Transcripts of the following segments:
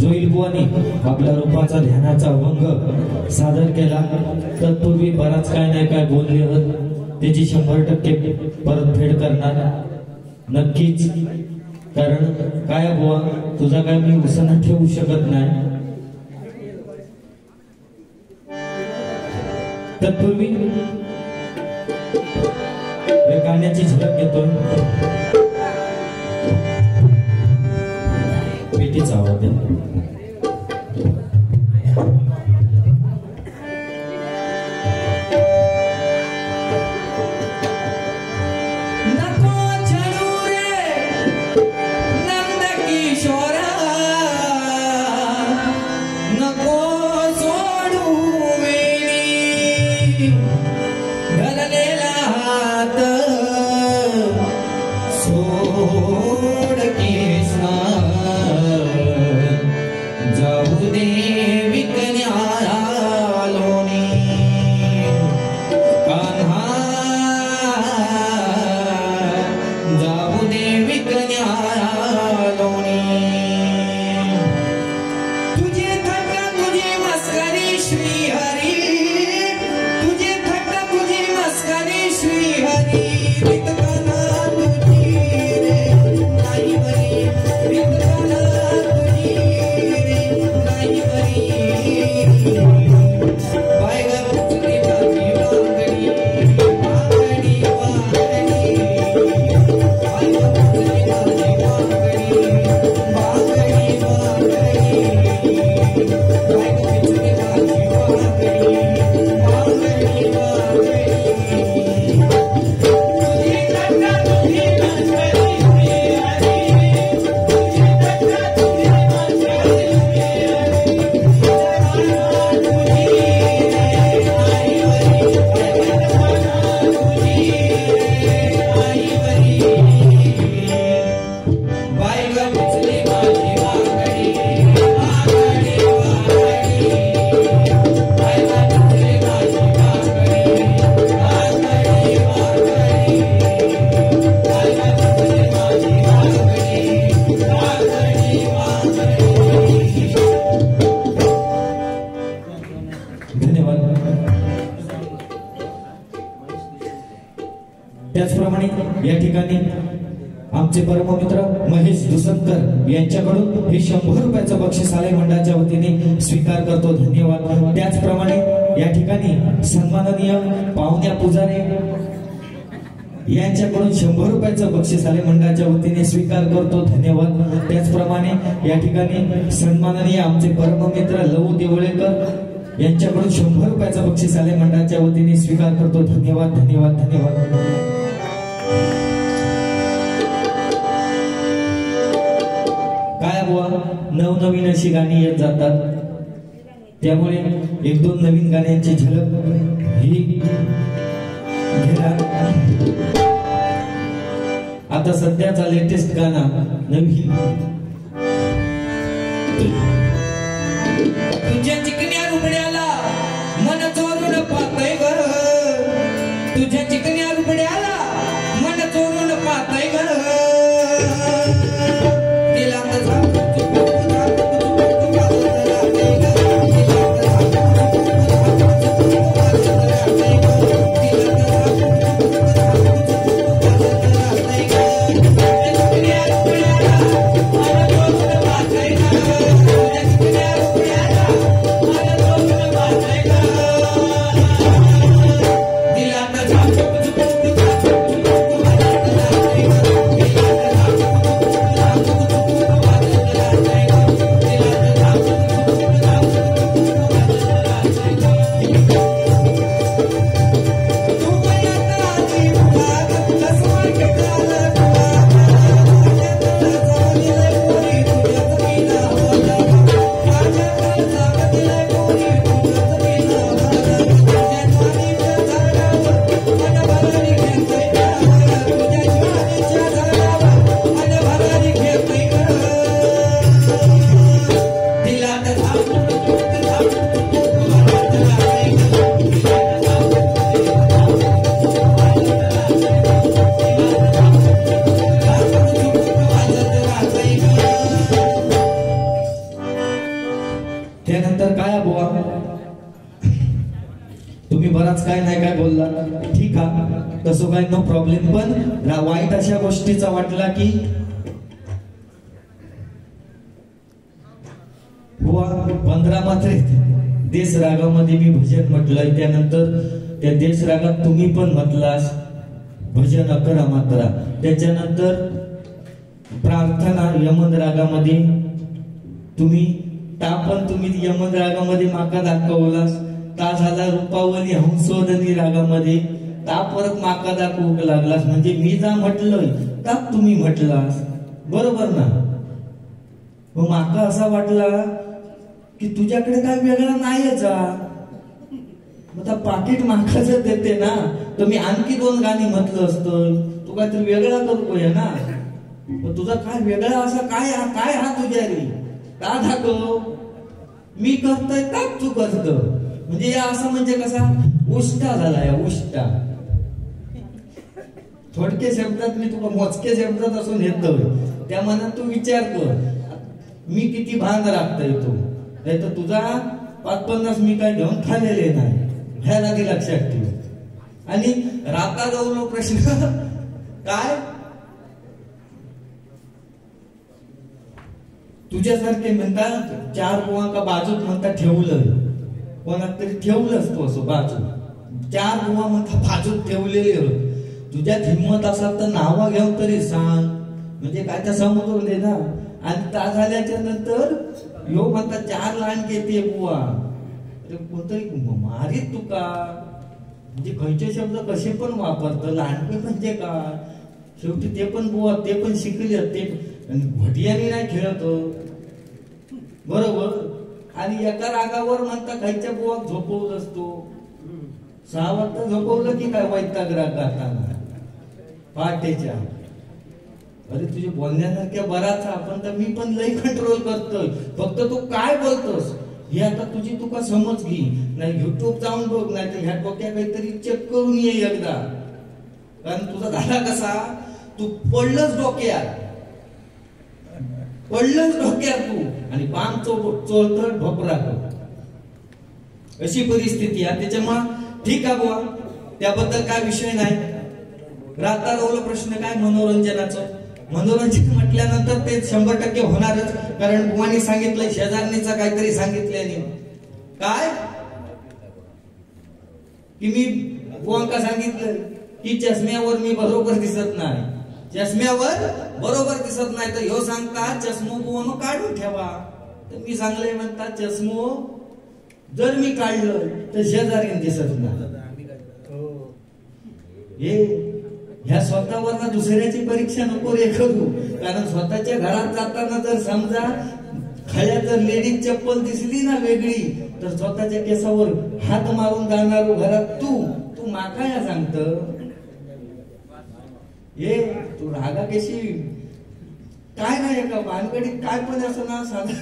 जोईलबुवांनी आपल्या रूपाचा ध्यानाचा अभंग सादर केला. तत्पूर्वी बराच काय नाही काय बोलले होत, त्याची 100% परतफेड करणार नक्कीच. कारण काय बुवा, तुझा काय मी उसना ठेवू शकत नाही. तत्पूर्वी गाण्याची झलक घेतोय. पेटीचा आवाज या ठिकाणी आमचे परममित्र महेश दुसंकर यांच्याकडून हे 100 रुपयाचं बक्षीस आलय मंडळाच्या वतीने स्वीकार करतो. धन्यवाद. त्याचप्रमाणे या ठिकाणी सन्माननीय पाहुण्या पुजारे यांच्याकडून 100 रुपयाचं बक्षीस आलय मंडळाच्या वतीने स्वीकार करतो. धन्यवाद. त्याचप्रमाणे या ठिकाणी सन्माननीय आमचे परममित्र लवू देवळेकर यांच्याकडून 100 रुपयाचं बक्षीस आलय मंडळाच्या वतीने स्वीकार करतो. धन्यवाद धन्यवाद धन्यवाद. काय बुवा, नवनवीन अशी गाणी येत जातात, त्यामुळे 1-2 नवीन गाण्यांची झलक ही घेणार. आता सध्याचा लेटेस्ट गाणा नवीन तुझ्या चिकन्या रुपड्याला मन चोरून पाहतय ग, तुझ्या चिकन्या रुपड्याला मन चोरून पाहतय ग. Bye. त्यानंतर काय बुवा तुम्ही बराच काय नाही काय बोलला, ठीक आहे तसं काय नो प्रॉब्लेम, पण वाईट अशा गोष्टीचा वाटला की बुवा 15 मात्रे देश रागामध्ये मी भजन म्हटलंय, त्यानंतर त्या देश रागात तुम्ही पण म्हटलास भजन 11 मात्रा, त्याच्यानंतर प्रार्थना यमन रागामध्ये तुम्ही यमन रागामध्ये माका दाखवलास, ता झाला रूपावली हंसोदनी रागामध्ये ता परत माका दाखवू लागलास, म्हणजे मी जा म्हटलंय ता तुम्ही म्हटलास, बरोबर ना? मग माका असा वाटला की तुझ्याकडे काय वेगळा नाहीच, मग पाकिट माका जर देते ना तर मी आणखी 2 गाणी म्हटलं असतं, तू काहीतरी वेगळा करू ना, मग तुझा काय वेगळा असा काय हा तुझ्या रे का दाखव, मी करतोय का तू करतो, म्हणजे या असं म्हणजे कसा उष्टा झाला या उष्टा. थोडके शब्दात मी तुला मोजके शब्दात असून येतोय, त्या मनात तू विचार कर मी किती भान राखतोय तो, नाही तर तुझा 5-50 मी काय घेऊन खाल्लेले नाही, ह्याला ती लक्षात ठेव. आणि राता जाऊन प्रश्न काय तुझ्यासारखे म्हणतात 4 बुवा का बाजूत म्हणतात ठेवलं, कोणात तरी ठेवलं असतो असं बाजू, 4 बुवा म्हणतात बाजूत ठेवलेले, तुझ्यात हिंमत असाल तर नावा घेऊन तरी सांग, म्हणजे काय तर समजून दे ना. आणि ता झाल्याच्या नंतर यो म्हणतात 4 लांड घेते बुवा, कोणतरी मारीत तुका, म्हणजे खयचे शब्द कसे पण वापरतं, लहानपण म्हणजे काय, शेवटी ते पण बुवा ते पण शिकले, ते भटियानी नाही खेळत बरोबर. आणि एका रागावर म्हणता खायच्या बुवा झोपवलं असतो, 6 वाजता झोपवलं की काय वैताग राग गाताना पहाटेच्या, अरे तुझे बोलण्यासारख्या बराच आपण तर मी पण लई कंट्रोल करतोय, फक्त तू काय बोलतोस हे आता तुझी तुका समज घे, नाही युट्यूब जाऊन बघ, नाही तर ह्या डोक्या काहीतरी चेक करून ये एकदा, कारण तुझा झाला कसा तू पडलंच डोक्यात तू आणि बाम चोळत ढोपरा अशी परिस्थिती आहे. त्याच्यामुळे ठीक आहे बुवा, त्याबद्दल काय विषय नाही. राता रोवला प्रश्न काय मनोरंजनाचं, मनोरंजन म्हटल्यानंतर ते 100% होणारच, कारण बुवानी सांगितलंय, शेजारणीचा काहीतरी सांगितल्याने काय की मी बुवांका सांगितलं की चष्म्यावर मी बरोबर दिसत नाही, चष्म्यावर बरोबर दिसत नाही, तर ह्यो सांगता चष्मो बुवा काढून ठेवा, तर मी सांगले म्हणता चष्मो जर मी काढलं तर शेजारीन दिसत नाही. ह्या स्वतःवर ना दुसऱ्याची परीक्षा नको रे करू, कारण स्वतःच्या घरात जाताना जर समजा खळ्या जर लेडीज चप्पल दिसली ना वेगळी, तर स्वतःच्या केसावर हात मारून जाणार घरात तू माका या सांगत ये तू रागा कशी काय नाही का भानगडीत काय पण असं ना साधा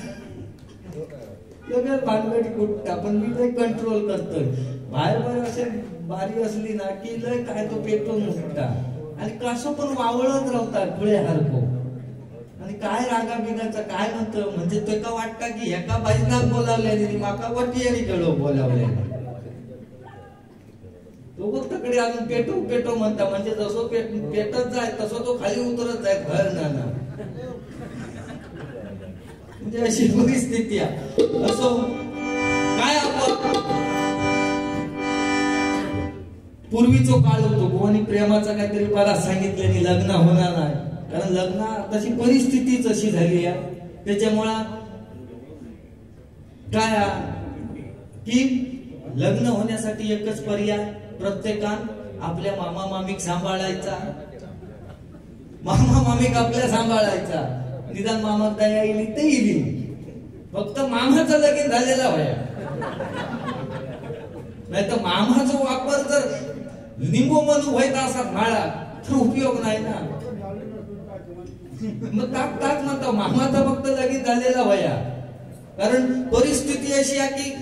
भानगडी कुठं आपण मी लय कंट्रोल करतोय, बाहेर असे बारी असली ना की लय काय तो पेटून मुठता आणि कसं पण वावळत राहतात खुळे हारको, आणि काय रागा बिगाचा काय म्हणतो, म्हणजे ते का वाटतं की एका बाईनाक बोलावले माका वाटी आणि कळो बोलावले, तो फक्तकडे अजून पेटो म्हणता, म्हणजे जसं पेटत जाय तसं तो खाली उतरत जाय घर ना, म्हणजे अशी परिस्थिती आहे. असो काय आपण पूर्वीचो काळ होतो बुवानी प्रेमाचा काहीतरी बराच सांगितल्याने लग्न होणार नाही, कारण लग्न तशी परिस्थितीच अशी झाली आहे. त्याच्यामुळे काय की लग्न होण्यासाठी एकच पर्याय, प्रत्येकान आपल्या मामा मामीक सांभाळायचा, मामा मामीक आपल्या सांभाळायचा, निदान मामाक दया येईल ते येईल, फक्त मामाचा लगीन झालेला व्हाया, नाही तर मामाचा वापर जर लिंबू म्हणून व्हायचा असा भाळा तर उपयोग नाही ना. मग ताक म्हणतो मामाचा फक्त लगीन झालेला व्हाया, कारण परिस्थिती अशी आहे की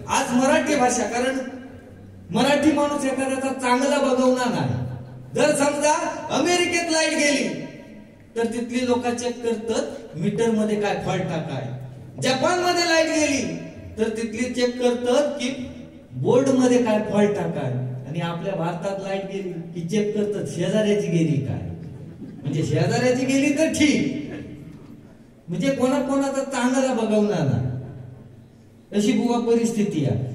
आज मराठी भाषा, कारण मराठी माणूस एखाद्याचा चांगला बघवणार नाही. जर समजा अमेरिकेत लाईट गेली तर तिथली लोक चेक करतात मीटर मध्ये काय फॉल्ट काय, जपान मध्ये लाईट गेली तर तिथली चेक करतात की बोर्ड मध्ये काय फॉल्ट काय, आणि आपल्या भारतात लाईट गेली की चेक करतात शेजाऱ्याची गेली काय, म्हणजे शेजाऱ्याची गेली तर ठीक, म्हणजे कोणाचा चांगला बघवणार ना, अशी बुवा परिस्थिती आहे.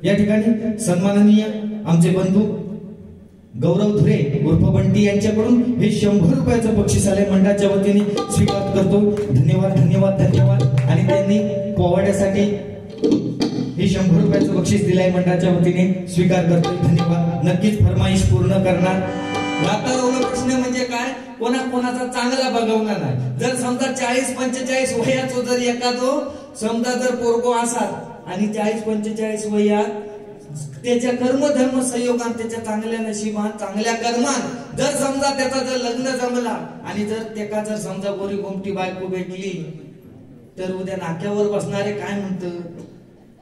या ठिकाणी सन्माननीय आमचे बंधू गौरव धुरे उर्फ बंटी यांच्याकडून हे 100 रुपयाचं बक्षीस आलंय, मंडळाच्या वतीने स्वीकार करतो. धन्यवाद धन्यवाद धन्यवाद. आणि त्यांनी पोवाड्यासाठी हे 100 रुपयाचं बक्षीस दिलंय, मंडळाच्या वतीने स्वीकार करतो. धन्यवाद. नक्कीच फरमाईश पूर्ण करणार. वातावरण प्रश्न म्हणजे काय, कोणाचा चांगला बघवणार नाही. जर समजा 40-45 वयाचो जर एखादो समजा जर पोरगो असात आणि 40-45 वयात त्याच्या कर्मधर्म संयोगान, त्याच्या चांगल्या नशिबान, चांगल्या कर्मान जर समजा त्याचा जर लग्न जमला आणि जर त्याका जर समजा गोरी गोमटी बायको भेटली, तर उद्या नाक्यावर बसणारे काय म्हणतात,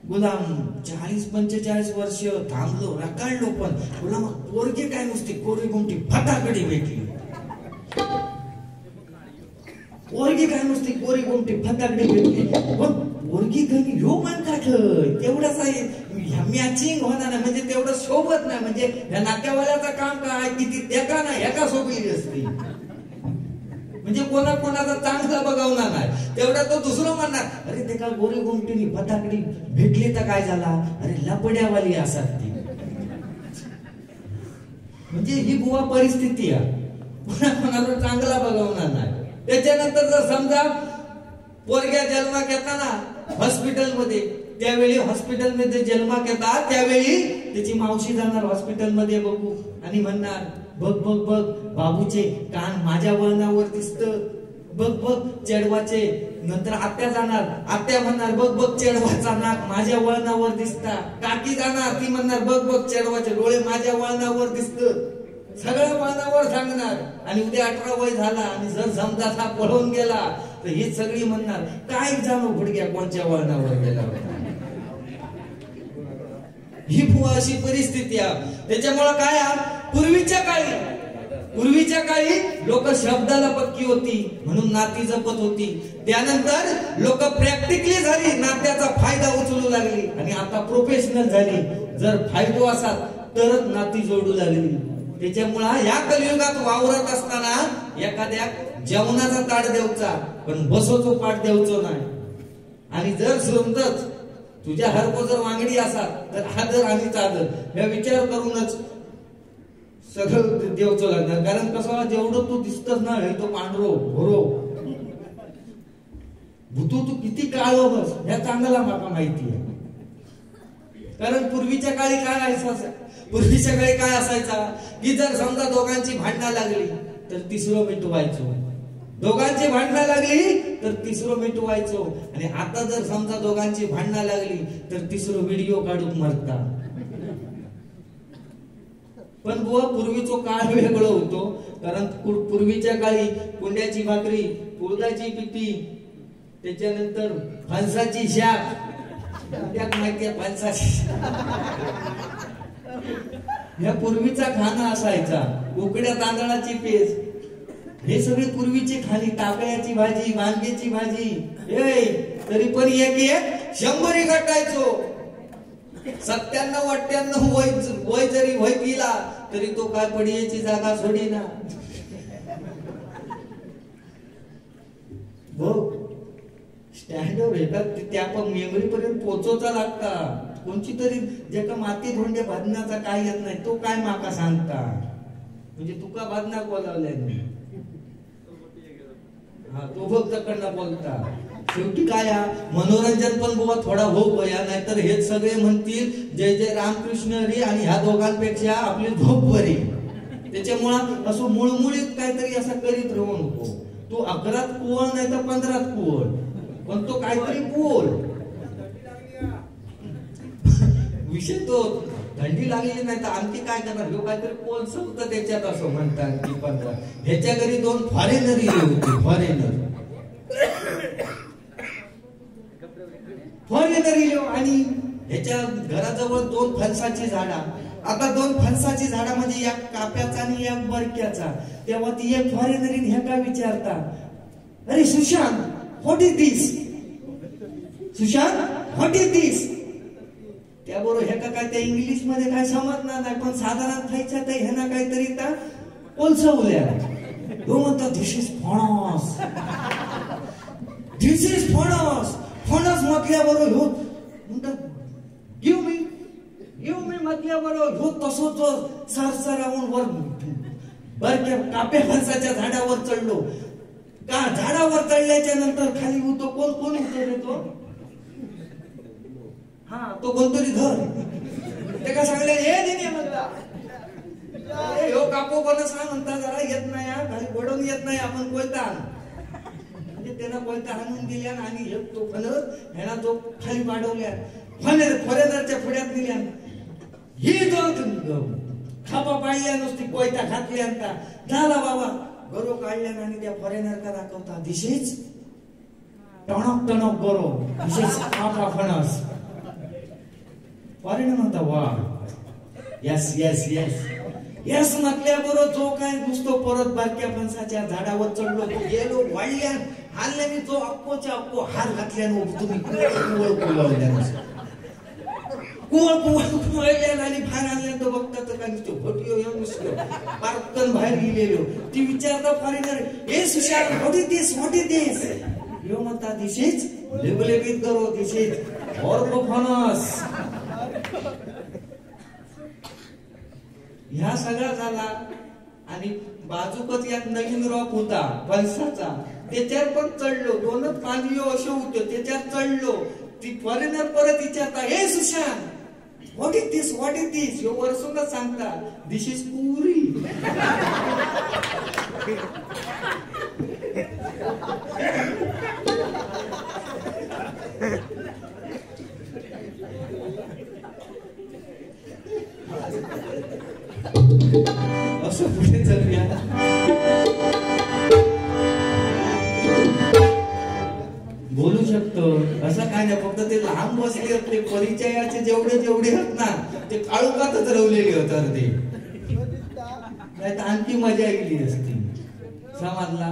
गुलाम 40-45 वर्ष थांबलो रकाळलो, पण तुला मग पोरगी काय नुसती गोरी गोमटी फटाकडी भेटली, पोरगी काय नुसती गोरी गोमटी फटाकडी भेटली, पण पोरगी कमी ह्यो मान काठ तेवढाच आहे, मॅचिंग होणार नाही, म्हणजे तेवढं सोबत नाही, म्हणजे या नाट्यवाल्याचं काम काय किती त्याका ना ह्याका सोबली असते, म्हणजे कोणाचा चांगला बघवणार नाही, तेवढा तो दुसरं म्हणणार, अरे ते का गोरी गोमटीनी फटाकडी भेटली तर काय झाला, अरे लपड्यावाली असतात ती, म्हणजे ही बुवा परिस्थिती आहे. कोणाला चांगला बघवणार नाही. त्याच्यानंतर जर समजा पोरग्या जन्माक येताना हॉस्पिटलमध्ये, त्यावेळी हॉस्पिटलमध्ये जन्माक येतात त्यावेळी त्याची मावशी जाणार हॉस्पिटलमध्ये बघू आणि म्हणणार, बघ बघ बघ बाबूचे कान माझ्या वळणावर दिसत, बघ बघ चेडवाचे. नंतर आत्या जाणार, आत्या म्हणणार, बघ बघ चेडवाचा नाक माझ्या वळणावर दिसता. काकी जाणार, ती म्हणणार, बघ बघ चेडवाचे डोळे माझ्या वळणावर दिसत. सगळं वळणावर सांगणार. आणि उद्या 18 वय झाला आणि जर समजा हा पळून गेला तर ही सगळी म्हणणार, काय जाणू भुडग्या कोणत्या वळणावर गेला होता. ही बुवा अशी परिस्थिती आहे. त्याच्यामुळे काय पूर्वीच्या काळी लोक शब्दाला पक्की होती म्हणून नाती जपत होती. त्यानंतर लोक प्रॅक्टिकली झाली, नात्याचा फायदा उचलू लागली. आणि आता प्रोफेशनल झाली, जर फायदो असा तरच नाती जोडू लागली. त्याच्यामुळे या कलियुगात वावरत असताना एखाद्या जेवणाचा ताट द्यायचा, पण बसोचो पाठ द्यायचो नाही. आणि जर समजत तुझ्या हरको जर वांगडी असा तर आदर आणि चादर या विचार करूनच सगळं देवचं लागणार. कारण कसं जेवढं तू दिसतच ना तो पांढरो भोरो भूतू तू किती काळ बस ह्या चांगला माका माहिती आहे. कारण पूर्वीच्या काळी काय असायचा की जर समजा दोघांची भांडणं लागली तर तिसरं मिटवायचो, दोघांची भांडणं लागली तर तिसरं मिटवायचो. आणि आता जर समजा दोघांची भांडणं लागली तर तिसरं व्हिडिओ काढून मरता. पण बुवा पूर्वीचो काळ वेगळं होतो. कारण पूर्वीच्या काळी कुंड्याची भाकरी, कुळदाची पिठी, त्याच्यानंतर फणसाची शाक, त्यात माहिती आहे फणसाची, ह्या पूर्वीचा खाना असायचा. उकड्या तांदळाची पेज, हे सगळे पूर्वीची खाणी. टाकळ्याची भाजी, वांग्याची भाजी, तरी पण एक 100 गाठायचो. 97-98 वय जरी वय पिला तरी तो काय पडियाची जागा सोडीना. स्टँडवर येतात त्या पण मेमरी पर्यंत पोहोचवता लागता. कोणची तरी जे का माती धोंड्या भाजण्याचा काय येत नाही तो काय माका सांगता, म्हणजे तुका भाजना बोलावल्या हा तो भक्त कडनं बोलता. शेवटी काय मनोरंजन पण बुवा थोडा होऊ बया, नाहीतर हेच सगळे म्हणतील जय जय रामकृष्ण हरी आणि ह्या दोघांपेक्षा आपली झोप बरी. त्याच्यामुळं असं मुळमुळीत काहीतरी असं करीत राहू नको. तू 11त कुवळ नाही तर 15त कुवळ, पण तो काहीतरी बोल. विषय तो थंडी लागली नाही तर आणखी काय करणार, ह्यो काहीतरी कोण संपत त्याच्यात असं म्हणतात की 15. ह्याच्या घरी 2 फॉरेनर होते, फॉरेनर आणि ह्याच्या घराजवळ 2 फणसाची झाडा. आता दोन फणसाची झाडामध्ये एक काप्याचा आणि एक बरक्याचा. तेव्हा ती एक फॉरेनरीन ह्या काय विचारता, अरे Sushant what is this, Sushant what is this. त्याबरोबर ह्या काय त्या इंग्लिश मध्ये काय समजणार नाही, पण साधारण खायच्या तर ह्याना काहीतरी त्या कोलसवल्या. तो म्हणतात धिस इज फणस, धिस इज फणस. फणस म्हटल्याबरोबर हो म्हणतात गिव मी म्हटल्याबरोबर हो तसो तो सरसरावून वर बरक्या काप्या फणसाच्या झाडावर चढलो. का झाडावर चढल्याच्या नंतर खाली उतो कोण कोण उतरले तो, हा तो कोणतरी धर. ते का सांगले हे दिने म्हणता हो कापो कोण सांग म्हणता, जरा येत नाही खाली पडून येत नाही, आपण कोयता म्हणजे त्यांना कोयता हाणून दिल्या आणि तो फणस ह्याला तो खाली पाडवल्या. फॉरेनरच्या पुढ्यात दिल्या. ही दोन खापा पाडल्या नुसती कोयता घातल्या झाला बाबा. गरो काढल्यान आणि त्या फॉरेनर का दाखवता धिस इज टणक टणक गरो, धिस इज कापा फणस. फॉरेनर म्हणता वा यस यस यस यस म्हटल्याबरोबर जो काय नुसतो परत बारक्या फणसाच्या झाडावर चढलो, गेलो वाढल्यान हालल्याने जो अक्कोच्या अक्को हार घातल्यान तुम्ही कुवळल्यान आणि बाहेर आणल्यान तो बघता तर काय नुसतं भोटियो येऊन नुसतं पार्कन बाहेर गेलेलो. ती विचारता फॉरेनर हे Sushant what is this, what is this. यो म्हणता धिस इज लेबलेबीत करो, धिस इज फणस. ह्या सगळा झाला आणि बाजूकच यात नवीन रॉक होता फणसाचा, त्याच्यावर पण चढलो. दोनच पांढरी असे होते, त्याच्यावर चढलो. ती फॉरेनर परत विचारता हे Sushant what is this, what is this. ह्यो वरसूनच सांगता धिस इज पुरी. असं पुढे चालूया. बोलू शकतो असं काय नाही, फक्त ते लहान बसले होते परिचयाचे जेवढे जेवढे होत ना ते काळोखातच रवलेले होतात. ते नाही तर आणखी मजा गेली असती. समजला.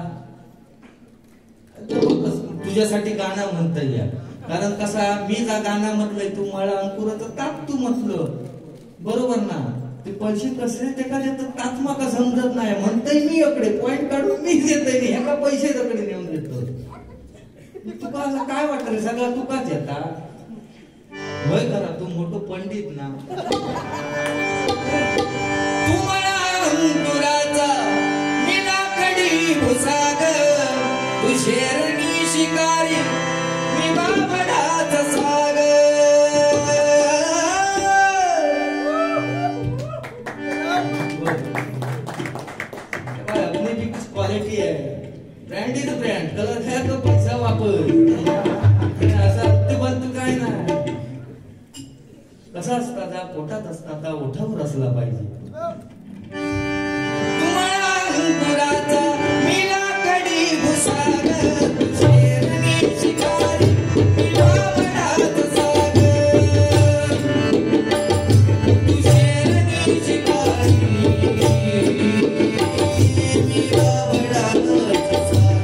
तुझ्यासाठी गाणं म्हणता या, कारण कसा मी जा गाणं म्हटलंय तू मला अंकुराचं ताप तू म्हटलं बरोबर ना. ते पैसे कसले ते का देतात तात्मा का समजत नाही. म्हणतय मी इकडे पॉइंट काढून मी देतय नाही, ह्या का पैसे तकडे नेऊन देतो. तुका असं काय वाटत सगळं तुकाच येता होय करा, तू मोठं पंडित ना. तुम्हाला अंकुराचा मिलाकडी भुसाग, तू शेरणी शिकारी मी बाबडाचा साग. क्वालिटी आहे, ब्रँड इज ब्रँड. कलर है तो पैसा वापर, असं ते बनत काय ना. कसा असता त्या पोटात असता त्या ओठावर असला पाहिजे. तुम्हाला अंकुराचा मिलाकडी भुसाग, शेरणी शिकारी मी बाबडाचा साग. तू शेरणी शिकारी मी बाबडाचा साग.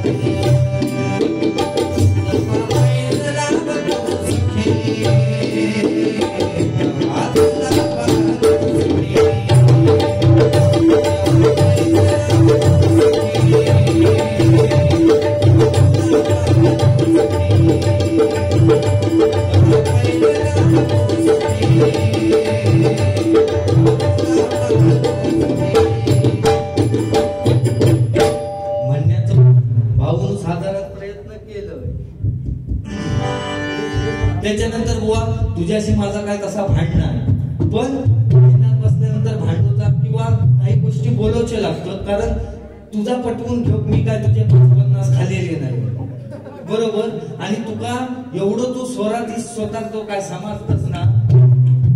त्याच्यानंतर बुवा तुझ्याशी माझा काय तसा भांडणार, पण बसल्यानंतर भांडूचा किंवा काही गोष्टी बोलायचे लागतात, कारण तुझा पटवून घेऊ मी काय तुझे 50 खाल्लेले नाही बरोबर. आणि तुका एवढं तू स्वतः तो काय समजतच ना,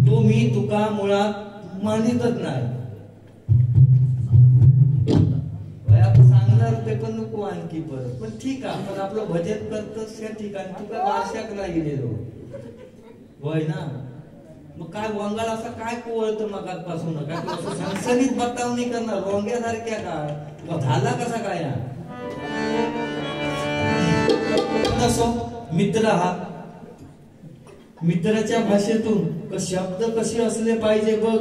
तो मी तुका मुळात मानितच नाही. सांगणार ते पण नको आणखी परत, पण ठीक आहे आपण आपलं भजन करतोच त्या ठिकाणी तुका वार्षाक नाही गेलेलो होय ना. मग काय वंगाल असा काय कोवळतं मगातपासून काय तू असं सणसणीत बतावणी करणार रोंग्यासारख्या काय झाला कसा काय असो मित्र हा मित्राच्या भाषेतून शब्द कसे असले पाहिजे बघ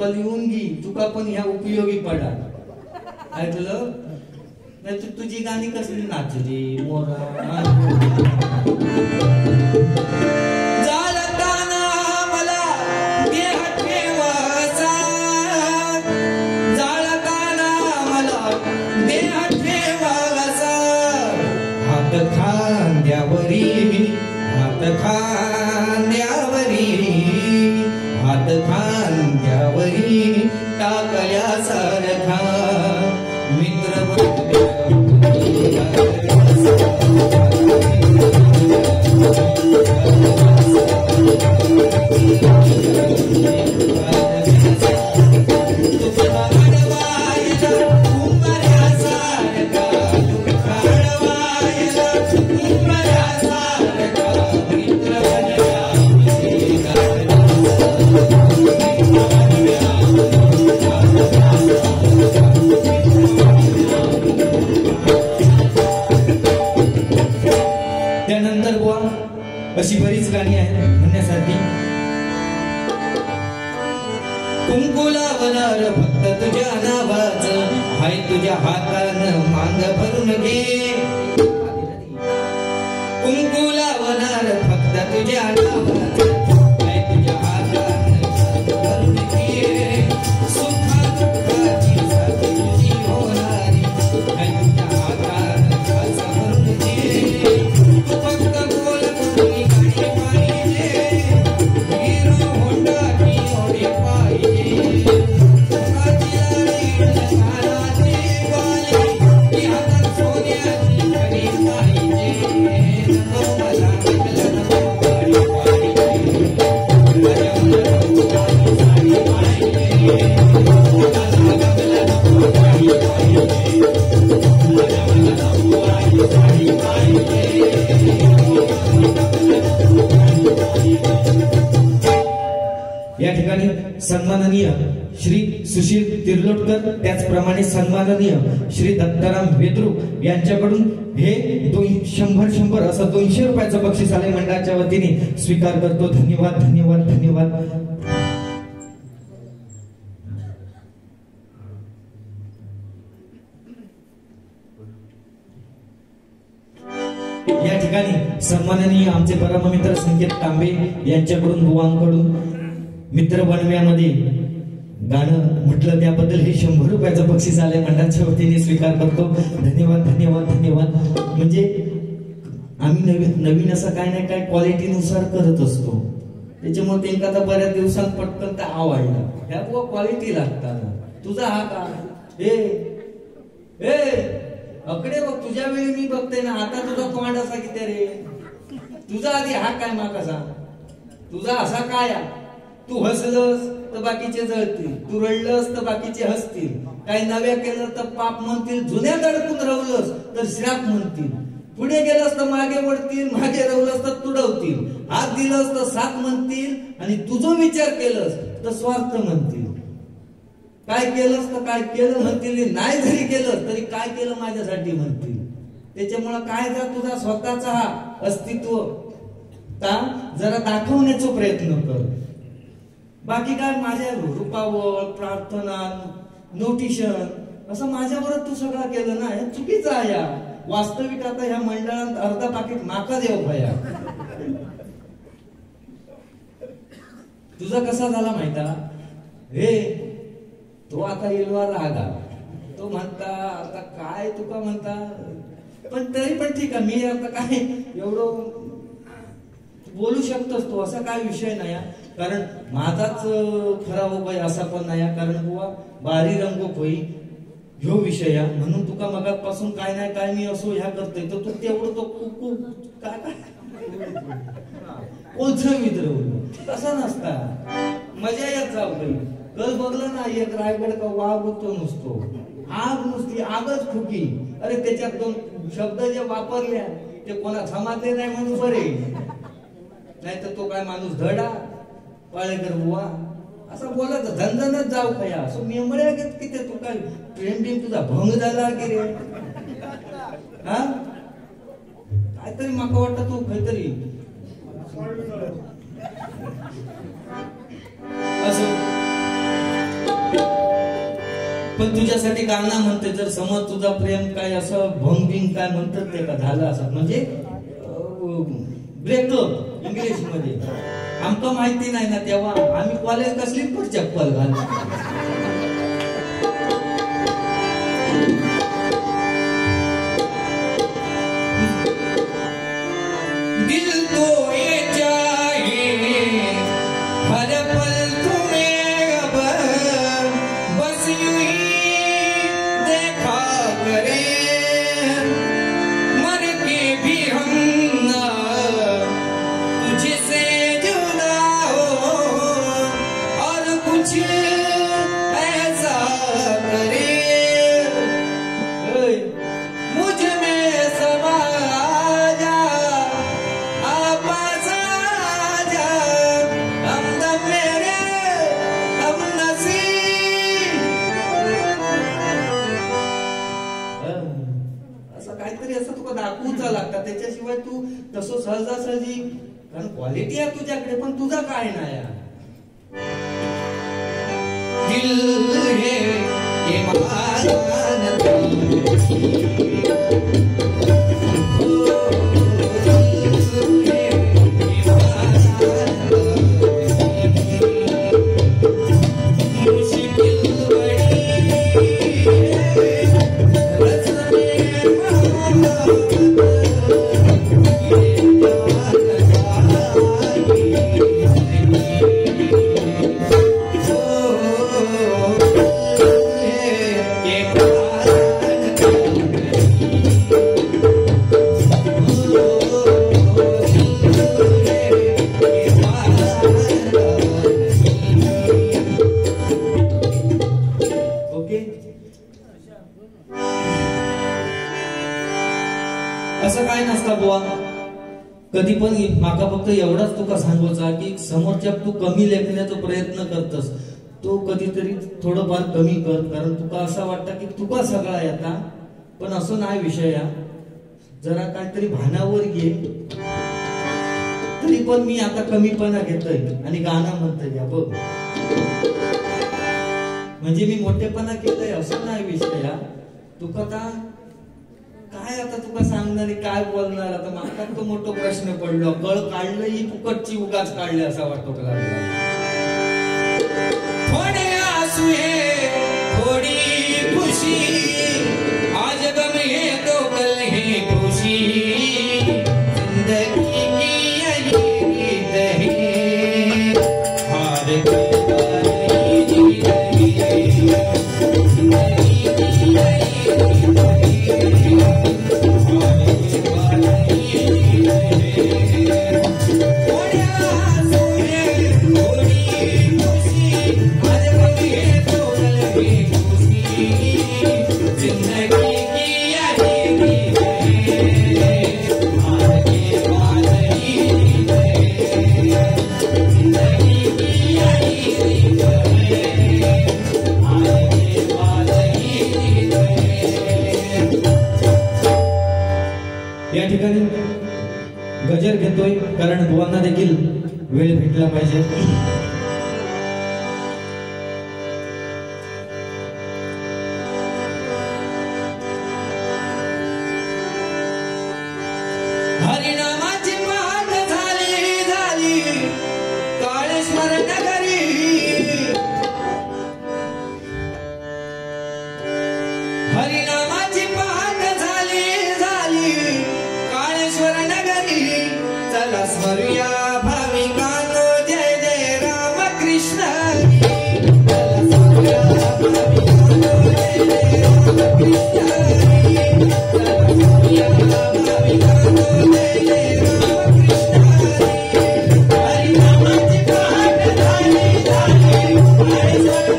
लिहून घे तुका पण ह्या उपयोगी पडा ऐकलं नाही तू तुझी गाणी कसली नाचली मोरा जाळताना मला देह ठेवासा जाळताना मला देह ठेवासा हात खांद्यावरी हात खांद्यावरी हात खांद्यावरी टाकल्यासारखा मित्र त्यानंतर बुवा अशी बरीच गाणी आहेत म्हणण्यासारखी कुंकू लावणार फक्त तुझ्या नावाचं हाय तुझ्या हातानं मांग भरून घे कुंकू लावणार फक्त तुझ्या नावाचं हाय तुझ्या हातानं मांग भरून घे सुखा दुःखाची साथ तुझी होणारी हाय तुझ्या हातानं खास भरून घे तू फक्त बोल कुणी गाणी पाहिजे हिरो होंडा की ओढी पाहिजे तुकाची लाडी कानाची वाली ती हातात सोन्याची घडी पाहिजे नको मला गाडी पाहिजे माझ्या मुलाला साडी पाहिजे माझ्या गाडी पाहिजे माझ्या मुलाला साडी पाहिजे या ठिकाणी सन्माननीय श्री सुशील तिर्लोटकर त्याचप्रमाणे सन्माननीय श्री दत्ताराम वेद्रुक यांच्याकडून हे 100 असं 200 रुपयाचं बक्षीस आलंय मंडळाच्या वतीने स्वीकार करतो धन्यवाद धन्यवाद धन्यवाद या ठिकाणी सन्माननीय आमचे परममित्र संकेत तांबे यांच्याकडून बुवांकडून मित्र बनव्यामध्ये गाणं म्हटलं त्याबद्दल हे 100 रुपयाचं बक्षीस आलंय मंडळाच्या वतीने स्वीकार करतो धन्यवाद धन्यवाद धन्यवाद म्हणजे आम्ही नवीन असं काय नाही काय क्वालिटीनुसार करत असतो त्याच्यामुळे त्यांना आता बऱ्याच दिवसांत पटकन तर आवडलं ह्या बुवा क्वालिटी लागतात तुझा हा का ए अकडे बघ तुझ्या वेळी मी बघते ना आता तुझा तोंड असा किती रे तुझा आधी हा काय माका सांग तुझा असा काय तू हसलस तर बाकीचे जळतील तू रडलस तर बाकीचे हसतील काही नव्या केलं तर पाप म्हणतील जुन्या अडकून रवलस तर श्राप म्हणतील पुढे गेलंस तर मागे वळतील मागे रवलस तर तुडवतील हात दिलंस तर साथ म्हणतील आणि तुझं विचार केलंस तर स्वार्थ म्हणतील काय केलंस तर काय केलं म्हणतील नाही जरी केलं तरी काय केलं माझ्यासाठी म्हणतील त्याच्यामुळे काय जर तुझा स्वतःचा हा अस्तित्व जरा दाखवण्याचा प्रयत्न कर बाकी काय माझ्या रूपावळ प्रार्थना नोटिशन असं माझ्याबरोबर तू सगळं केलं ना हे चुकीचं आहे वास्तविक आता ह्या मंडळात अर्धा पाकिट माका देव भया तुझा कसा झाला माहिता हे तो आता येलवा रागा तो म्हणता आता काय तुका म्हणता पण तरी पण ठीक आहे मी आता काय एवढं बोलू शकतोस तो असा काय विषय नाही कारण माझाच खरा उपाय असा पण नाही कारण बुवा बारी रंगो खोई ह्यो विषय म्हणून तुका मगापासून काय नाही काय मी असो ह्या करतोय तर तू तेवढं तो कुकू काय काय ओझ विद्रवलं तसा नसता मजा येत जाऊ काही कल बघलं ना एक रायगड का वाघ होतो नुसतो आग नुसती आगच फुकी. अरे त्याच्यात दोन शब्द जे वापरल्या ते कोणा समाजले नाही म्हणून बरे, नाही तर तो काय माणूस धडा पाळेकर बुवा असं बोलायचं झंझणच जाऊ खया असं मेमळ्या घेत की ते तू काय प्रेम तुझा भंग झाला की रे हा काहीतरी माका वाटतं तू काहीतरी असं. पण तुझ्यासाठी गाणं म्हणते जर समज तुझा प्रेम काय असं भंग काय म्हणतात ते का झालं असं म्हणजे ब्रेकअप इंग्लिश मध्ये आमका माहिती नाही ना तेव्हा आम्ही कॉलेज कसली पण चप्पल घालतो. दिल तो ये चाहे हर पल तुम्हें अब बस यूं ही देखा करे मर के भी हम ना तुझसे जुदा हो और कुछ ऐसा करे मुझ में समा जा आपस आ जा हमदम मेरे हम नसीब. असं काहीतरी असं तुला दाखवूचा लागतं त्याच्याशिवाय तू तसं सहजासहजी कारण क्वालिटी आहे तुझ्याकडे पण तुझा काय नाही. दिल है ये असं काय नसता बुवा कधी पण माका फक्त एवढाच तुका सांगूचा की समोरच्या तू कमी लेखण्याचा प्रयत्न करतस तो कधीतरी थोडंफार कमी कर कारण तुका असं वाटतं की तुका सगळा येता पण असं नाही विषय जरा काहीतरी भानावर घे. तरी पण मी आता कमीपणा घेतोय आणि गाणं म्हणतोय या बघ म्हणजे मी मोठेपणा केलंय असं नाही विषय तुका काय आता तुका सांगणार काय बोलणार आता माका तो मोठा प्रश्न पडलो कळ काढलं ही फुकटची उगाच काढले असा वाटतो का थोडे आंसू है थोड़ी खुशी आज गम है तो कल है खुशी जिंदगी की यही रीत है हार के जी रही जिंदगी की यही या ठिकाणी गजर घेतोय कारण बुवांना देखील वेळ भेटला पाहिजे. हरिनामाची पहाट झाली झाली काळेश्वर नगरी हरिनामाची पहाट झाली झाली काळेश्वर नगरी चला स्मरूया भाविकांनो जय जय राम कृष्ण चला स्मरूया भाविकांनो जय जय राम कृष्ण चला स्मरूया भाविकांनो जय जय राम कृष्ण हरिनामाची पहाट झाली झाली काळेश्वर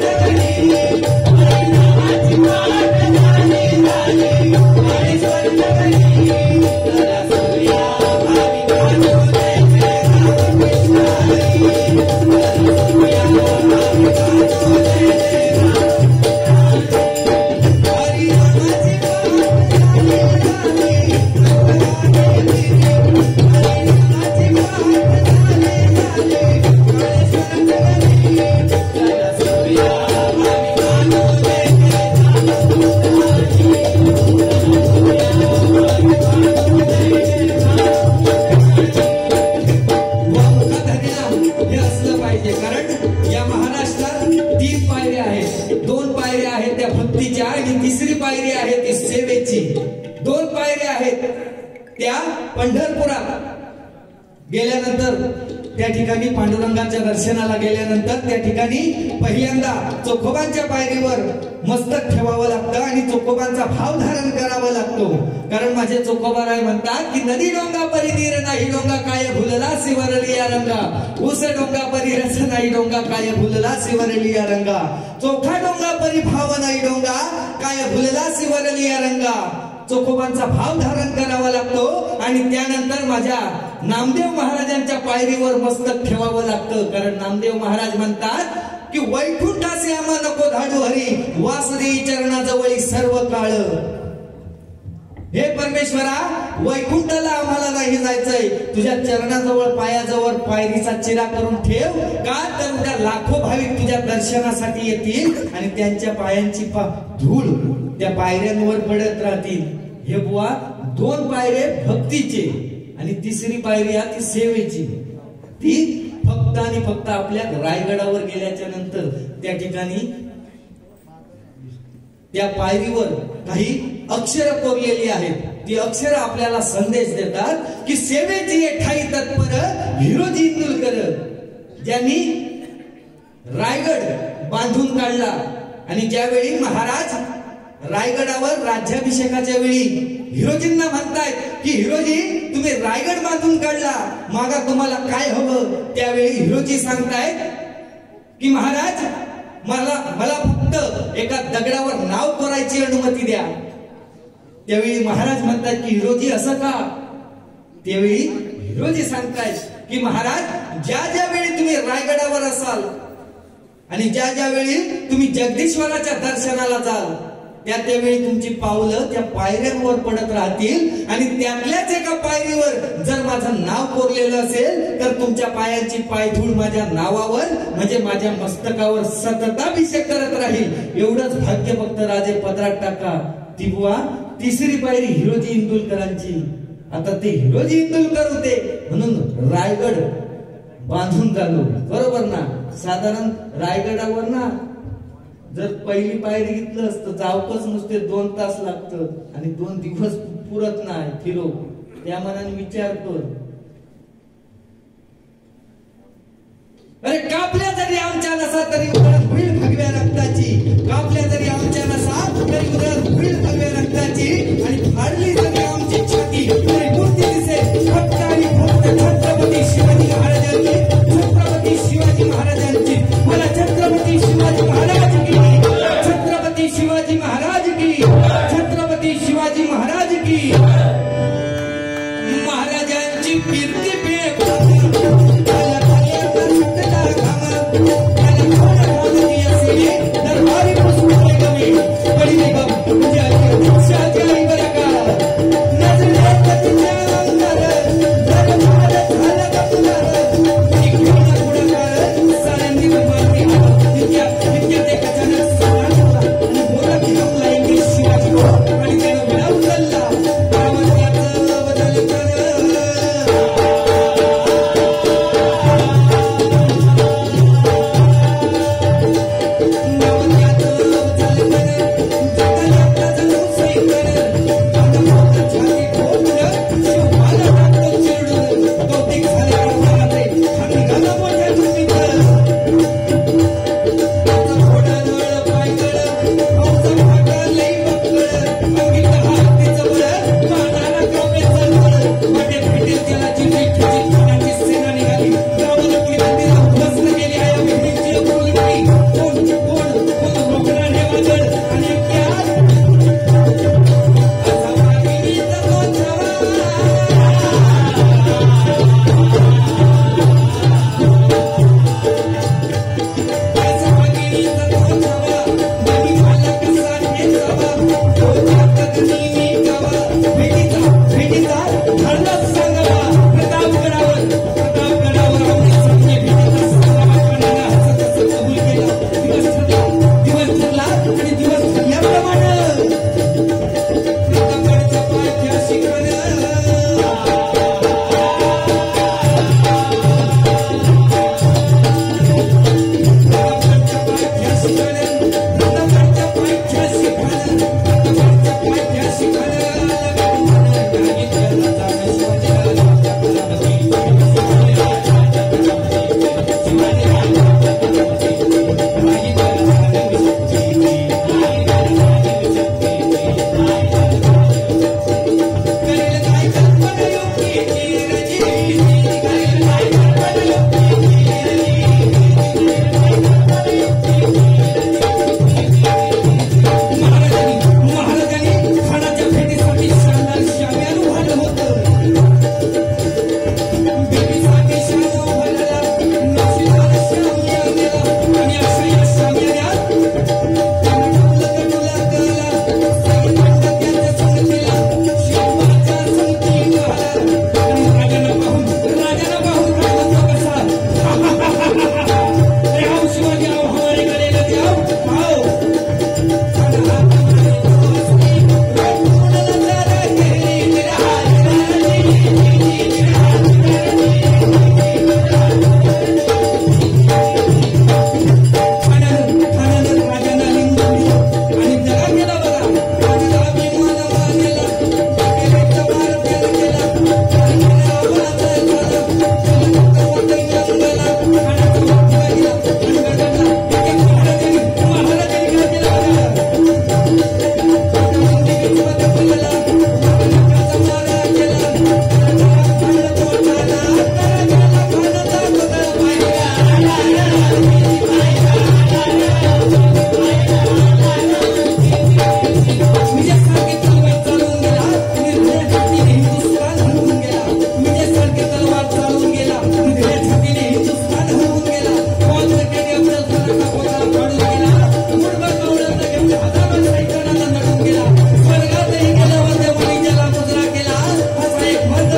त्या पंढरपुरात गेल्यानंतर त्या ठिकाणी पांडुरंगाच्या दर्शनाला गेल्यानंतर त्या ठिकाणी पहिल्यांदा चोखोबांच्या पायरीवर मस्तक ठेवावं लागतं आणि चोखोबांचा भाव धारण करावा लागतो. कारण माझे चोखोबाराय म्हणतात की नदी डोंगा परी नीर नाही डोंगा काय भुलला सिवरली या रंगा, ऊस डोंगा परी रस नाही डोंगा काय भुलला सिवरली या रंगा, चोखा डोंगा परी भाव नाही डोंगा काय भुलला सिवरली या रंगा. चोखोबांचा भाव धारण करावा लागतो आणि त्यानंतर माझ्या नामदेव महाराजांच्या पायरीवर मस्तक ठेवावं लागतं. कारण नामदेव महाराज म्हणतात की वैकुंठासे आम्हा नको धाडू हरी, वासुदेवी चरणाजवळी सर्व काळ. हे परमेश्वरा, वैकुंठाला आम्हाला नाही जायचंय, तुझ्या चरणाजवळ पायाजवळ पायरीचा चिरा करून ठेव. का तर उद्या लाखो भाविक तुझ्या दर्शनासाठी येतील आणि त्यांच्या पायांची धूळ त्या पायऱ्यांवर पडत राहतील. हे बुवा, 2 पायरे भक्तीचे आणि तिसरी पायरी ती सेवेची. ती फक्त आणि फक्त आपल्या रायगडावर गेल्याच्या नंतर त्या ठिकाणी त्या पायरीवर काही अक्षर कोरलेली आहेत. ती अक्षर आपल्याला संदेश देतात की सेवेची ठाई तत्पर हिरोजी इंदुलकर, ज्यांनी रायगड बांधून काढला. आणि ज्यावेळी महाराज रायगडावर राज्याभिषेकाच्या वेळी हिरोजींना म्हणतायत की हिरोजी तुम्ही रायगड बांधून काढला, मागा तुम्हाला काय हवं. त्यावेळी हिरोजी सांगतायत की महाराज मला फक्त एका दगडावर नाव कोरायची अनुमती द्या. त्यावेळी महाराज म्हणतात की हिरोजी असं का. त्यावेळी हिरोजी सांगतायत की महाराज ज्या वेळी तुम्ही रायगडावर असाल आणि ज्या वेळी तुम्ही जगदीश्वराच्या दर्शनाला जाल त्यावेळी तुमची पावलं त्या पायऱ्यांवर पडत राहतील आणि त्यातल्याच एका पायरीवर जर माझं नाव कोरलेलं असेल तर तुमच्या पायांची पायधूळ माझ्या नावावर म्हणजे माझ्या मस्तकावर सतताभिषेक करत राहील. एवढंच भाग्य फक्त राजे पदरात टाका. ती बुवा तिसरी पायरी हिरोजी इंदुलकरांची. आता ते हिरोजी इंदुलकर होते म्हणून रायगड बांधून झालो, बरोबर ना. साधारण रायगडावर ना जर पहिली पायरी घेतलं असतं जावकच नुसते 2 तास लागतं आणि 2 दिवस पुरत नाही फिरो. त्या मनाने विचार कर. अरे कापल्या जरी आमच्या नसा तरी उधळत होईल भगव्या रक्ताची, कापल्या जरी आमच्या नसा तरी उधळत होईल भगव्या रक्ताची, आणि फाडली जरी आमची छाती तरी मूर्ती दिसेल फक्त आणि फक्त छत्रपती शिवाजी महाराजांची. छत्रपती शिवाजी महाराजांची. मला छत्रपती शिवाजी महाराज की, छत्रपती शिवाजी महाराज की, छत्रपती शिवाजी महाराज की. महाराजांची कीर्ती दरबारी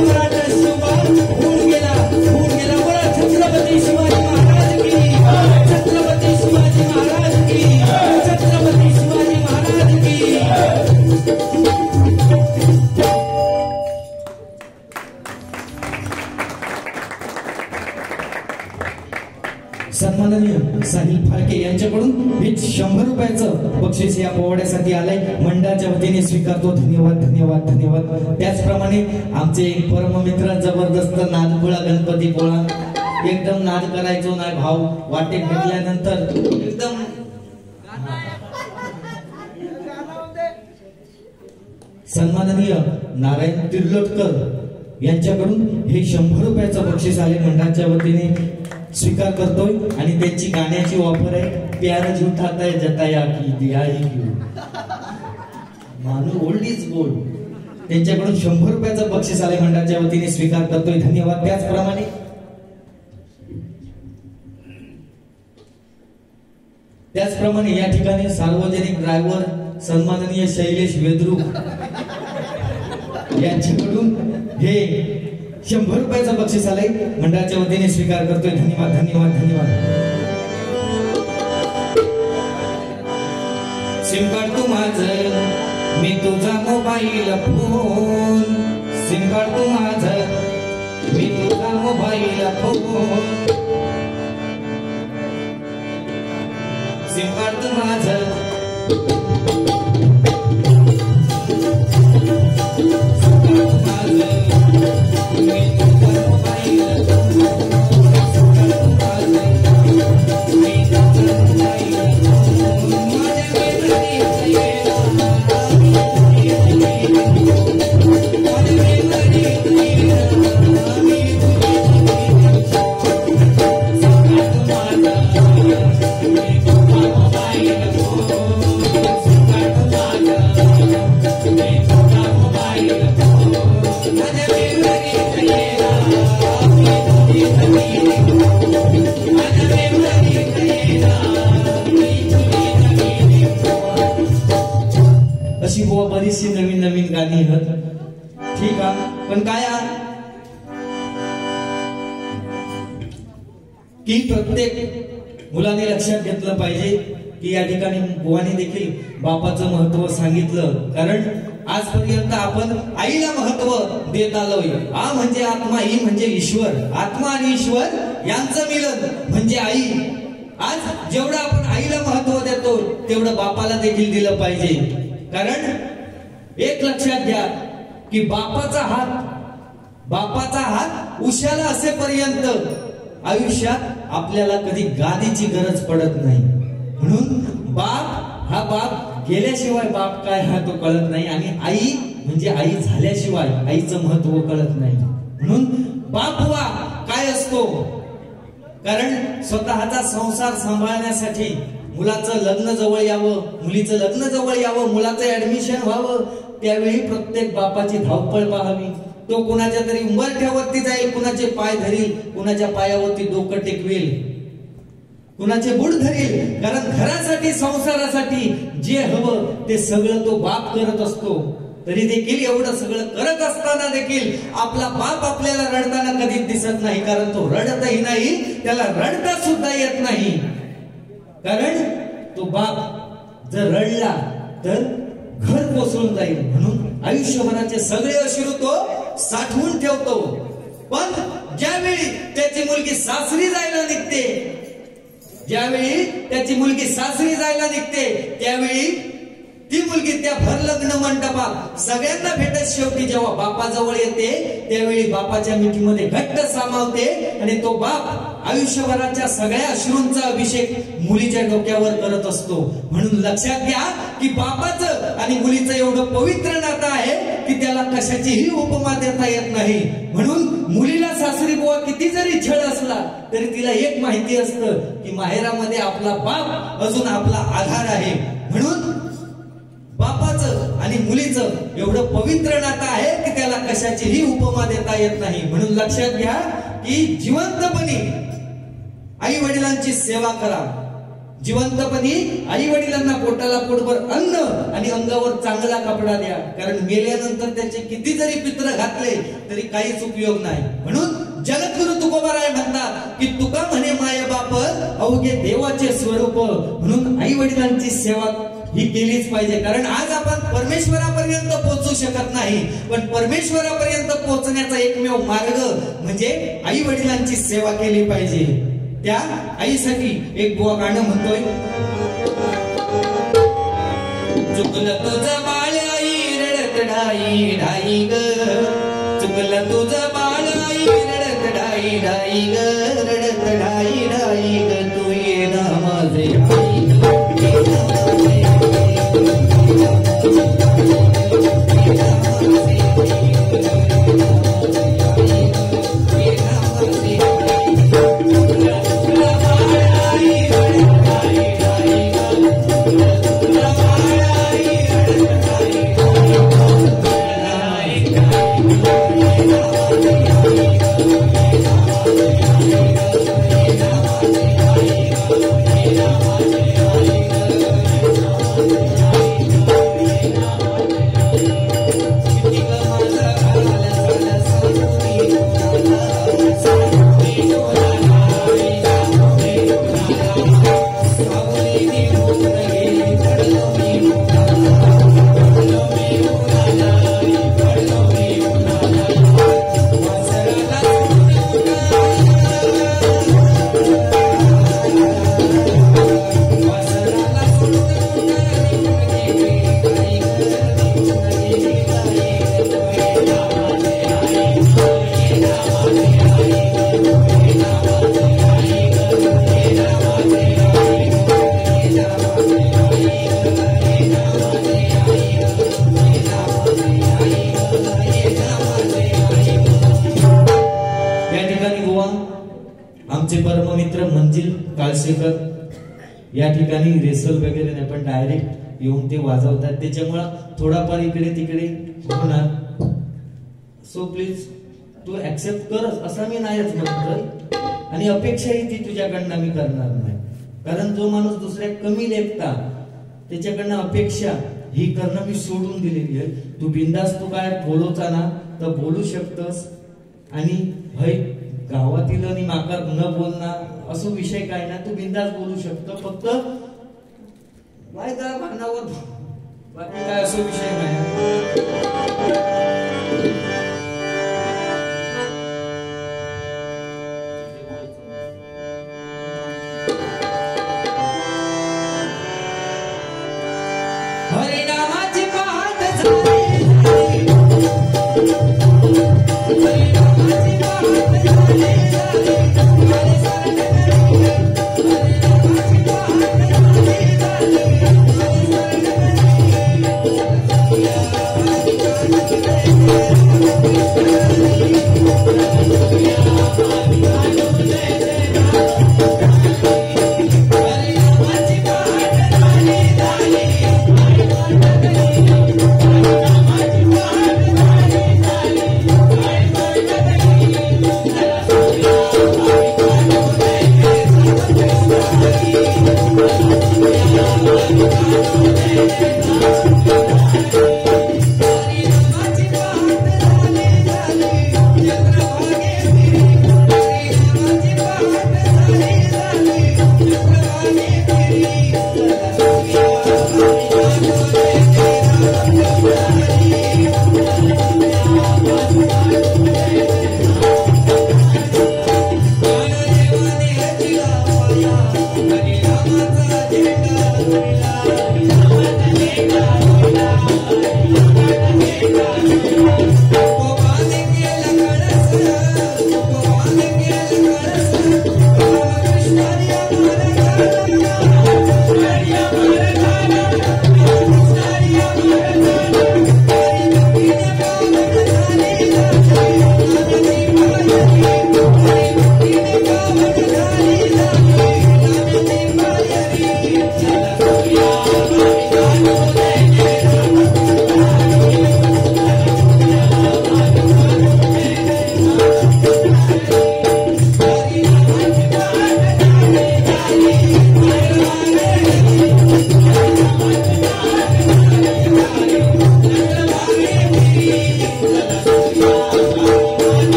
मराठा शिवबाग होऊन गेला बोला छत्रपती शिवाजी महाराज की, छत्रपती शिवाजी महाराज की, छत्रपती शिवाजी महाराज की। सन्माननीय साहिल फाळके यांच्याकडून हे 100 रुपयाचं बक्षीस या पोवाड्यासाठी आलंय, मंडळाच्या वतीने स्वीकारतो। धन्यवाद धन्यवाद धन्यवाद। त्याचप्रमाणे आमचे परममित्र जबरदस्त नादपोळा गणपती पोळा, एकदम नाद करायचो नाही भाव, वाटे भेटल्यानंतर एकदम सन्माननीय नारायण तिर्लोटकर यांच्याकडून हे 100 रुपयाचं बक्षीस आले, मंडळाच्या वतीने स्वीकार करतोय। आणि त्यांची गाण्याची ऑफर आहे, प्यार झूठा तय जताया की दिया ही क्यों, मानू ओल्ड इज गोल्ड। त्यांच्याकडून 100 रुपयाचं बक्षीस आले, मंडळाच्या वतीने स्वीकार करतोय। धन्यवाद। त्याचप्रमाणे या ठिकाणी सार्वजनिक ड्रायव्हर सन्माननीय शैलेश वेद्रू यांच्याकडून हे 100 रुपयाचं बक्षीस आलंय, मंडळाच्या वतीने स्वीकार करतोय। धन्यवाद धन्यवाद धन्यवाद। सिम कार्ड तू माझं, मी तुझा मोबाईल फोन, सिम कार्ड तू माझं, मी तुझा मोबाईल फोन, सिम कार्ड तू माझं, अशी बरीचशी नवीन नवीन गाणी आहेत, ठीक आहे। पण काय की प्रत्येक मुलाने लक्षात घेतलं पाहिजे की या ठिकाणी बुवाने देखील बापाचं महत्व सांगितलं, कारण आजपर्यंत आपण आईला महत्व देत आलोय। आ म्हणजे आत्मा, ई म्हणजे ईश्वर, आत्मा आणि ईश्वर यांचं मिलन म्हणजे आई। आज जेवढं आपण आईला महत्व देतो तेवढं बापाला देखील दिलं पाहिजे, कारण एक लक्षात घ्या की बापाचा हात उशाला असेपर्यंत आयुष्यात आपल्याला कधी गादीची गरज पडत नाही। म्हणून बाप गेल्याशिवाय बाप काय हा तो कळत नाही, आणि आई म्हणजे आई झाल्याशिवाय आईचं महत्व कळत नाही। म्हणून बाप काय असतो, कारण स्वतःचा संसार सांभाळण्यासाठी मुलाचं लग्न जवळ यावं, मुलीचं लग्न जवळ यावं, मुलाचं ऍडमिशन व्हावं, त्यावेळी प्रत्येक बापाची धावपळ पाहावी। तो कुणाच्या तरी उंबरठ्यावरती जाईल, कुणाचे पाय धरील, कुणाच्या पायावरती डोकं टेकवेल, कुणाचे बुट धरील, कारण घरासाठी संसारासाठी जे हवं ते सगळं तो बाप करत असतो। तरी देखील एवढं सगळं करत असताना देखील आपला बाप आपल्याला रडताना कधीच दिसत नाही, कारण तो रडतही नाही, त्याला रडता सुद्धा येत नाही, कारण तो बाप जर रडला तर घर कोसळून जाईल। म्हणून आयुष्यभराचे सगळे अश्रू तो साठवून ठेवतो, पण ज्यावेळी त्याची मुलगी सासरी जायला निघते, ज्यावेळी त्याची मुलगी सासरी जायला निघते त्यावेळी ती मुलगी त्या भरलग्न मंडपात सगळ्यांना भेटत शेवटी जेव्हा बापाजवळ येते त्यावेळी बापाच्या मिठीमध्ये घट्ट सामावते, आणि तो बाप आयुष्यभराच्या सगळ्या अश्रूंचा अभिषेक मुलीच्या डोक्यावर करत असतो। म्हणून लक्षात घ्या की बापाचं आणि मुलीचं एवढं पवित्र नातं आहे की त्याला कशाचीही उपमा देता येत नाही। म्हणून मुलीला सासरी बुवा किती जरी छळ असला तरी तिला एक माहिती असतं की माहेरामध्ये आपला बाप अजून आपला आधार आहे। म्हणून बापाचं आणि मुलीचं एवढं पवित्र नातं आहे की त्याला कशाचीही उपमा देता येत नाही। म्हणून लक्षात घ्या की जिवंतपणी आई वडिलांची सेवा करा, जिवंतपणी आई वडिलांना पोटाला पोटभर अन्न आणि अंगावर चांगला कपडा द्या, कारण मेल्यानंतर त्याचे किती जरी पित्र घातले तरी काहीच उपयोग नाही. म्हणून जगद्गुरु तुकोबाराय म्हणतात की तुका म्हणे माय बाप अवघे देवाचे स्वरूप. म्हणून आई वडिलांची सेवा ही केलीच पाहिजे, कारण आज आपण परमेश्वरापर्यंत पोहोचू शकत नाही, पण परमेश्वरापर्यंत पोहोचण्याचा एकमेव मार्ग म्हणजे आई वडिलांची सेवा केली पाहिजे. त्या आईसाठी एक बुवा गाणं म्हणतोय. चुकलं तुझं बाळ आई रडत ढाई ढाई ग, चुकलं तुझं बाळ आई रडत ढाई ढाई ग, रडत ढाई ढाई ग, तू ये ना माझे आई. आमचे परममित्र मंजिल काळसेकर या ठिकाणी रेसल वगैरे नाही, पण डायरेक्ट येऊन ते वाजवतात, त्याच्यामुळे थोडाफार इकडे तिकडे होणार. सो प्लीज तू ऍक्सेप्ट करच असं मी नाहीच म्हणतोय, आणि अपेक्षाही ती तुझ्याकडनं मी करणार नाही, कारण जो माणूस दुसऱ्या कमी लेखता त्याच्याकडनं अपेक्षा ही करणं मी सोडून दिलेली आहे. तू बिंदास तू काय बोलवता ना तर बोलू शकतस, आणि भय गावातील आणि माका न बोलणार असो विषय काय ना, तू बिंदास बोलू शकतो, फक्त वायदा भांडणावर बाकी काय असो विषय नाही. हरिनामाची पहाट झाली, हरिनामाची पहाट झाली, हरी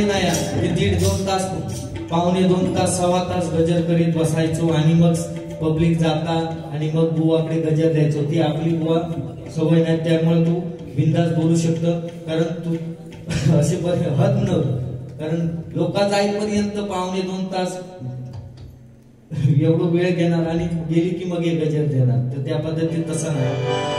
नाही की 1.5-2 तास, पावणे 2 तास, सव्वा तास गजर करीत बसायचो आणि मग पब्लिक जाता आणि मग बुवाकडे गजर द्यायचो. ती आपली बुवा सवय नाही, त्यामुळे तू बिंदास बोलू शकतो. कारण तू असे हत न, कारण लोक जाईपर्यंत पावणे 2 तास एवढं वेळ घेणार आणि गेली की मग एक गजर देणार. तर त्या पद्धतीत तसं नाही.